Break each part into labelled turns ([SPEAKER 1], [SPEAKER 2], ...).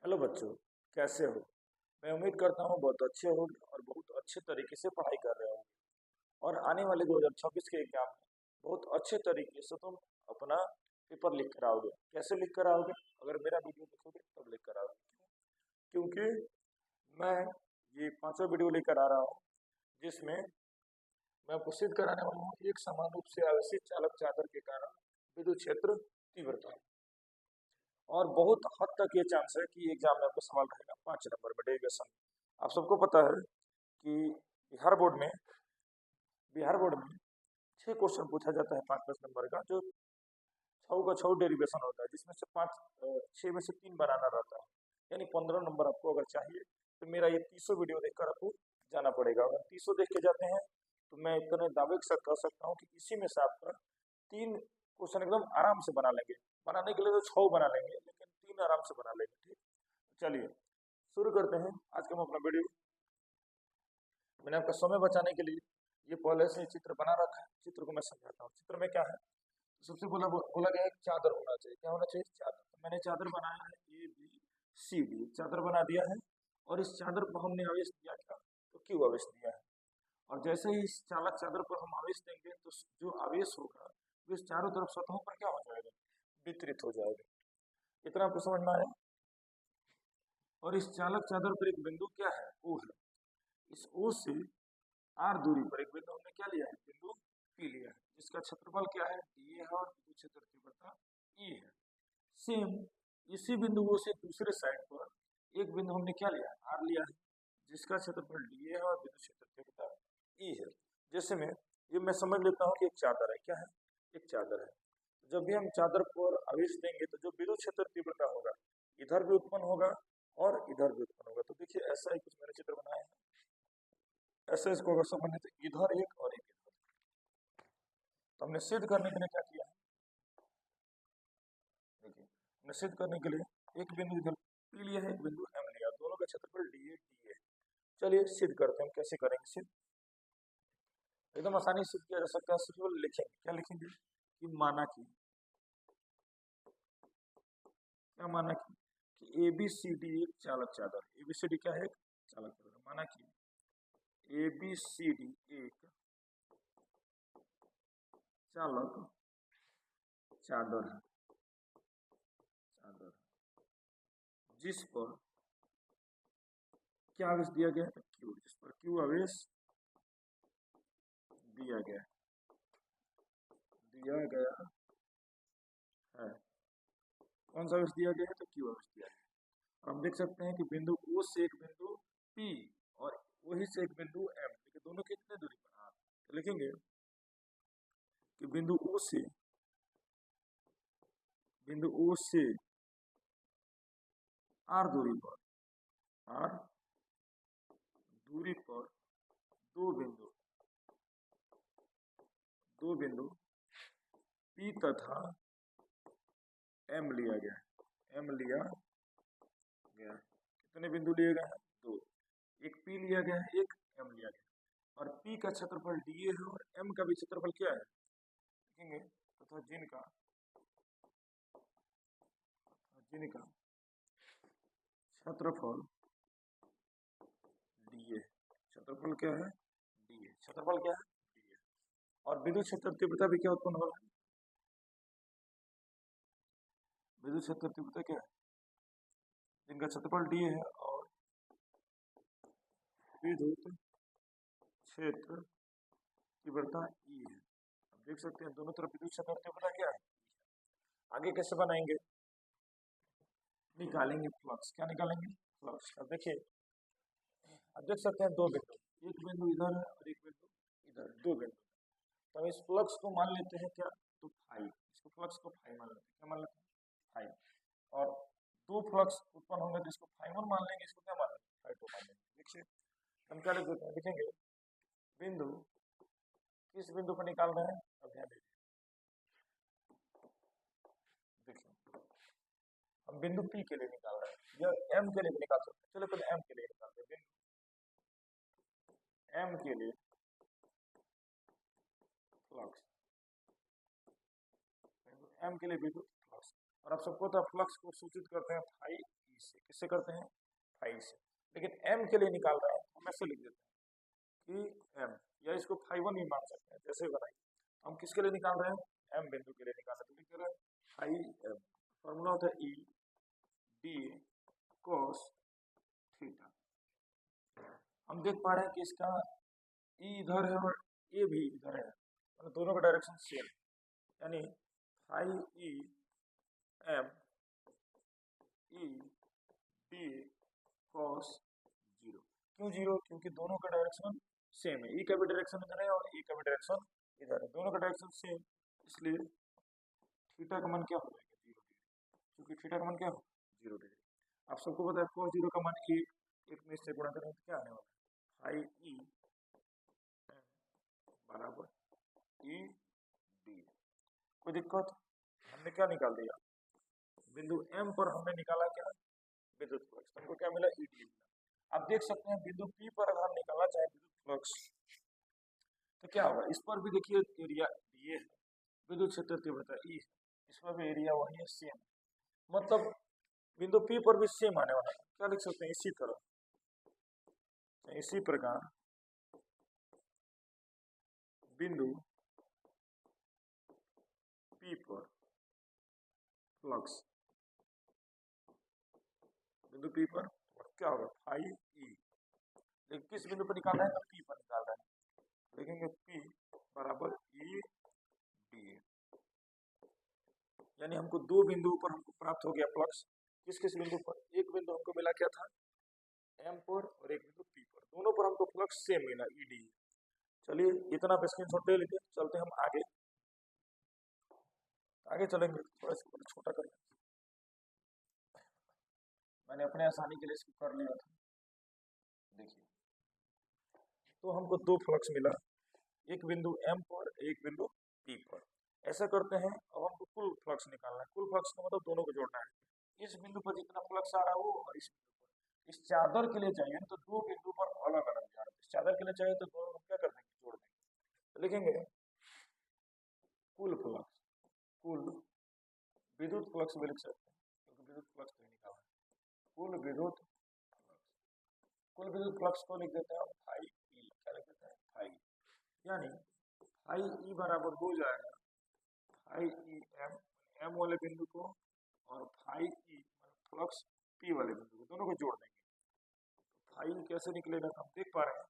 [SPEAKER 1] Hello बच्चों, कैसे हो? मैं उम्मीद करता हूँ बहुत अच्छे होगे और बहुत अच्छे तरीके से पढ़ाई कर रहे होगे और आने वाले 2026 के एग्जाम में बहुत अच्छे तरीके से तुम अपना पेपर लिख कर आओगे। कैसे लिख कर आओगे? अगर मेरा वीडियो देखोगे तब लिख कर आओगे। क्योंकि मैं ये पांचवा वीडियो लेकर आ रहा हूँ जिसमें मैं आपको सिद्ध कराने वाला हूँ एक समान रूप से आवेशित चालक चादर के कारण विद्युत क्षेत्र तीव्रता। और बहुत हद तक ये चांस है कि एग्जाम में आपको सवाल रहेगा 5 नंबर में डेरिवेशन। आप सबको पता है कि बिहार बोर्ड में बिहार बोर्ड में 6 क्वेश्चन पूछा जाता है 5-5 नंबर का, जो 6 का 6 डेरिवेशन होता है, जिसमें से 6 में से 3 बनाना रहता है। यानी 15 नंबर आपको अगर चाहिए तो मेरा ये 30 वीडियो देखकर आपको जाना पड़ेगा। अगर 30 देख के जाते हैं तो मैं इतने दावे के साथ कह सकता हूँ कि इसी में से आपका 3 क्वेश्चन एकदम आराम से बना लेंगे। बनाने के लिए तो 6 बना लेंगे, लेकिन 3 आराम से बना लेंगे। ठीक, चलिए शुरू करते हैं आज का हम अपना वीडियो। मैंने आपका समय बचाने के लिए ये पहले से चित्र बना रखा है। चित्र को मैं समझाता हूँ। चित्र में क्या है? सबसे बोला गया है चादर होना चाहिए। क्या होना चाहिए? चादर। तो मैंने चादर बनाया है ABCD, चादर बना दिया है। और इस चादर को हमने आवेश दिया क्या? तो क्यू आवेश दिया है। और जैसे ही इस चालक चादर पर हम आवेश देंगे तो जो आवेश होगा वो इस चारों तरफ सतहों पर क्या हो जाएगा? वितरित हो जाएगा। इतना आपको समझ में आया? और इस चालक चादर पर एक बिंदु क्या है? O है। इस O से R दूरी पर एक बिंदु हमने क्या लिया है? बिंदु P लिया है, जिसका क्षेत्रफल क्या है? DA है और विद्युत क्षेत्र तीव्रता E है। सेम इसी बिंदु O से दूसरे साइड पर एक बिंदु हमने क्या लिया है? R लिया है, जिसका क्षेत्रफल DA है और विद्युत क्षेत्र तीव्रता E है। जैसे में ये मैं समझ लेता हूँ कि एक चादर है। क्या है? एक चादर है। जब भी हम चादर पर आवेश देंगे तो जो विद्युत क्षेत्र तीव्रता होगा इधर भी उत्पन्न होगा और इधर भी उत्पन्न होगा। तो देखिए ऐसा ही कुछ मैंने चित्र बनाया है। ऐसे इसको अगर समझ लेते इधर एक और एक इधर। तो हमने सिद्ध करने के लिए क्या किया है? देखिए हमने सिद्ध करने के लिए एक बिंदु इधर P लिया है, एक बिंदु M लिया, दोनों का क्षेत्रफल DA DA। चलिए सिद्ध करते हैं। कैसे करेंगे सिद्ध? एकदम आसानी से किया जा सकता है। सबसे पहले लिखेंगे। क्या लिखेंगे? कि माना कि क्या माना कि ABCD एक चालक चादर। ABCD क्या है? एक चालक चादर। माना कि ABCD एक चालक चादर है, चादर जिस पर क्या आवेश दिया गया है? Q। जिस पर Q आवेश दिया गया है। कौन सा आवेश दिया गया है? तो Q आवेश दिया है। और हम देख सकते हैं कि बिंदु O से एक बिंदु P और वही से एक बिंदु M, लेकिन दोनों कितने दूरी पर? R। तो लिखेंगे कि बिंदु O से R दूरी पर दो बिंदु P तथा M लिया गया है। कितने बिंदु लिए गए हैं? 2। एक P लिया गया है, एक M लिया गया है। और P का क्षेत्रफल DA है और M का भी क्षेत्रफल क्या है? लिखेंगे तथा जिनका क्षेत्रफल DA। क्षेत्रफल क्या है? DA। क्षेत्रफल क्या है? DA। और विद्युत क्षेत्र तीव्रता भी क्या उत्पन्न हो रहा है? विद्युत क्षेत्र तीव्रता क्या है? जिनका क्षेत्रफल DA है और विद्युत क्षेत्र तीव्रता E है। अब देख सकते हैं दोनों तरफ विद्युत क्षेत्र तीव्रता क्या है? आगे कैसे बनाएंगे? निकालेंगे फ्लक्स। क्या निकालेंगे? फ्लक्स। अब देखिए, अब देख सकते हैं दो बिंदु, एक बिंदु इधर है और एक बिंदु इधर, दो बिंदु। तो इस फ्लक्स को मान लेते हैं क्या? तो फाई। इसको फ्लक्स को फाई मान लेते हैं। क्या मान लेते हैं? फाई। और दो फ्लक्स उत्पन्न होंगे तो इसको फाई1 मान लेंगे, इसको क्या मान लेंगे? फाई2 मान लेंगे। देखिए हम क्या लिख देते हैं? लिखेंगे बिंदु, किस बिंदु पर निकाल रहे हैं? अब ध्यान दीजिए। देखिए हम बिंदु P के लिए निकाल रहे हैं, या M के लिए भी निकाल सकते हैं। चलो पहले M के लिए निकालते हैं। बिंदु M के लिए फ्लक्स, M के लिए विद्युत फ्लक्स। और आप सबको तो फ्लक्स को सूचित करते हैं फाई E से। किससे करते हैं? फाई से। लेकिन m के लिए निकाल रहे हैं हम ऐसे लिख देते हैं कि m, या इसको फाई 1 भी मान सकते हैं, जैसे बनाइए। हम किसके लिए निकाल रहे हैं? m बिंदु के लिए निकाल रहे हैं, तो लिख रहे हैं फाई m। फॉर्मूला होता है e d cos थीटा। हम देख पा रहे हैं कि इसका e इधर है और a भी इधर है, मतलब दोनों का डायरेक्शन सेम, यानी phi e m e d cos 0। क्यों 0? क्योंकि दोनों का डायरेक्शन सेम है, e का भी डायरेक्शन इधर है और e का भी डायरेक्शन इधर है, दोनों का डायरेक्शन सेम, इसलिए थीटा का मान क्या हो जाएगा? 0 डिग्री। क्योंकि थीटा का मान क्या हो? 0 डिग्री। आप सबको पता है cos 0 का मान 1 में इससे गुणा करें तो क्या आने वाला है? फाई e बराबर e d। कोई दिक्कत? हमने क्या निकाल दिया? बिंदु m पर हमने निकाला क्या? विद्युत फ्लक्स। हमको क्या मिला? e d मिला। आप देख सकते हैं बिंदु p पर अगर हम निकाला चाहे विद्युत फ्लक्स तो क्या होगा? इस पर भी देखिए एरिया ये है, विद्युत क्षेत्र तीव्रता E, इस पर भी एरिया वही है, सेम। मतलब बिंदु P पर भी सेम आने वाला है। क्या लिख सकते हैं? इसी तरह, इसी प्रकार बिंदु P पर फ्लक्स, बिंदु P पर क्या होगा? Phi E। लेकिन किस बिंदु पर निकाल रहे हैं? तो P पर निकाल रहे हैं, लिखेंगे P बराबर E D। यानी हमको दो बिंदु पर हमको प्राप्त हो गया फ्लक्स। किस किस बिंदु पर? एक बिंदु हमको मिला क्या था? m पर, और एक बिंदु p पर, दोनों पर हमको फ्लक्स सेम मिला ed। चलिए इतना पे स्क्रीनशॉट ले लीजिए, चलते हम आगे। आगे चलेंगे, थोड़ा सा छोटा कर, मैंने अपने आसानी के लिए इसको कर लिया था। देखिए, तो हमको दो फ्लक्स मिला, एक बिंदु m पर, एक बिंदु p पर। ऐसा करते हैं, अब हमको कुल फ्लक्स निकालना है। कुल फ्लक्स का मतलब दोनों को जोड़ना है। इस बिंदु पर जितना फ्लक्स आ रहा है वो, और इस बिंदु पर। इस चादर के लिए चाहिए तो दो बिंदु पर अलग अलग जा रहा है, इस चादर के लिए चाहिए तो दोनों को क्या कर देंगे? जोड़ देंगे। तो लिखेंगे कुल फ्लक्स, कुल विद्युत फ्लक्स भी लिख सकते हैं, क्योंकि विद्युत फ्लक्स तो निकालना है। कुल विद्युत फ्लक्स, कुल विद्युत फ्लक्स को लिख देते हैं फाई ई। क्या लिख देते हैं? फाई। यानी फाई ई बराबर हो जाएगा फाई ई एम, एम वाले बिंदु को, और फाई ई फ्लक्स पी वाले बिंदु को, दोनों को जोड़ देंगे। तो फाई कैसे निकलेगा? हम देख पा रहे हैं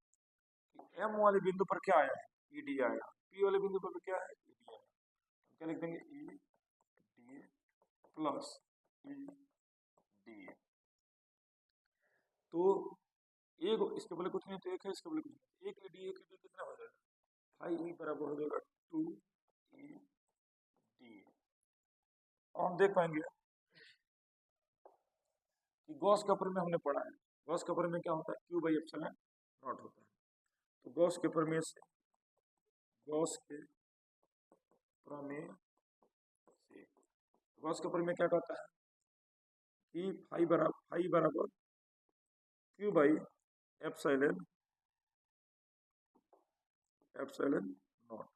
[SPEAKER 1] कि एम वाले बिंदु पर क्या आया है? ई डी आया। पी वाले बिंदु पर क्या है? ई डी आया। हम क्या लिख देंगे? E D plus E D. तो एक इसके बोले कुछ नहीं, तो एक है, इसके बोले कुछ नहीं, एक डी, एक डी कितना हो जाएगा? फाई ई बराबर हो जाएगा 2 ई डी। और हम देख पाएंगे कि गॉस कपर में हमने पढ़ा है, गॉस कपर में क्या होता है? क्यू बाई एप्सिलॉन नॉट होता है। तो गॉस के प्रमेय से, गॉस के प्रमेय से, गॉस के प्रमेय क्या कहता है कि फाई बराबर क्यू बाई एप्सिलॉन नॉट,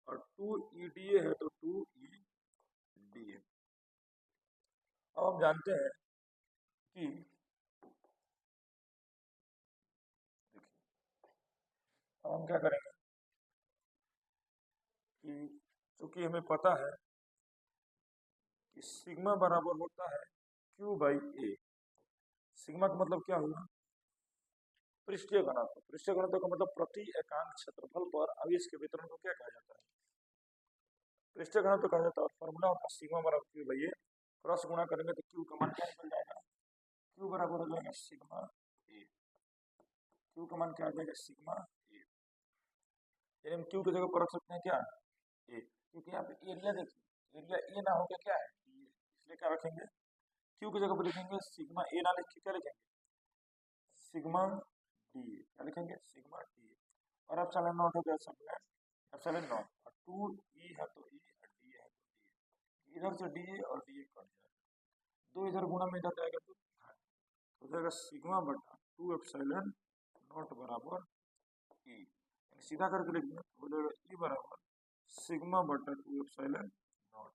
[SPEAKER 1] और 2 ई डी ए है तो 2 ई डी ए। अब हम जानते हैं कि देखिए, अब हम क्या करेंगे कि चूंकि हमें पता है कि सिग्मा बराबर होता है क्यू बाई ए। सिग्मा का मतलब क्या हुआ? पृष्ठीय घनत्व। पृष्ठीय घनत्व का मतलब प्रति एकांक क्षेत्रफल पर आवेश के वितरण को क्या कहा जाता है? पृष्ठीय घनत्व कहा जाता है। और फॉर्मूला होता है सिग्मा बराबर क्यू बाई ए, क्रॉस गुणा करेंगे तो क्यू का मान क्या निकल जाएगा? क्यू बराबर हो जाएगा सिग्मा ए। क्यू का मान क्या आ जाएगा? सिग्मा ए। यानी हम क्यू की जगह पर रख सकते हैं क्या? ए, क्योंकि यहाँ पे एरिया देखिए, एरिया ए ना होकर क्या है? इसलिए क्या रखेंगे? क्यू की जगह पर लिखेंगे सिग्मा ए, ना लिख के क्या लिखेंगे? Sigma D. क्या लिखेंगे? Sigma D. और एप्सिलॉन नॉट हो गया एप्सिलॉन नॉट, और 2 ई है तो ई, और डी है तो डी। इधर से डी और डी कट जाएगा, दो इधर गुणा में इधर जाएगा तो हो जाएगा सिग्मा बटा 2 एप्सिलॉन नॉट बराबर ई। सीधा करके लिख दें हो जाएगा ई बराबर सिग्मा बटा 2 एप्सिलॉन नॉट।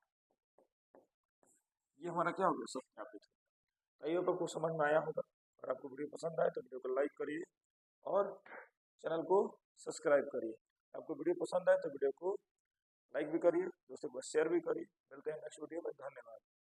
[SPEAKER 1] ये हमारा क्या हो गया? सत्यापित। आई होप आपको समझ में आया होगा। अगर आपको वीडियो पसंद आए तो वीडियो को लाइक करिए और चैनल को सब्सक्राइब करिए। आपको वीडियो पसंद आए तो वीडियो को लाइक भी करिए, दोस्तों को शेयर भी करिए। मिलते हैं नेक्स्ट वीडियो में, धन्यवाद।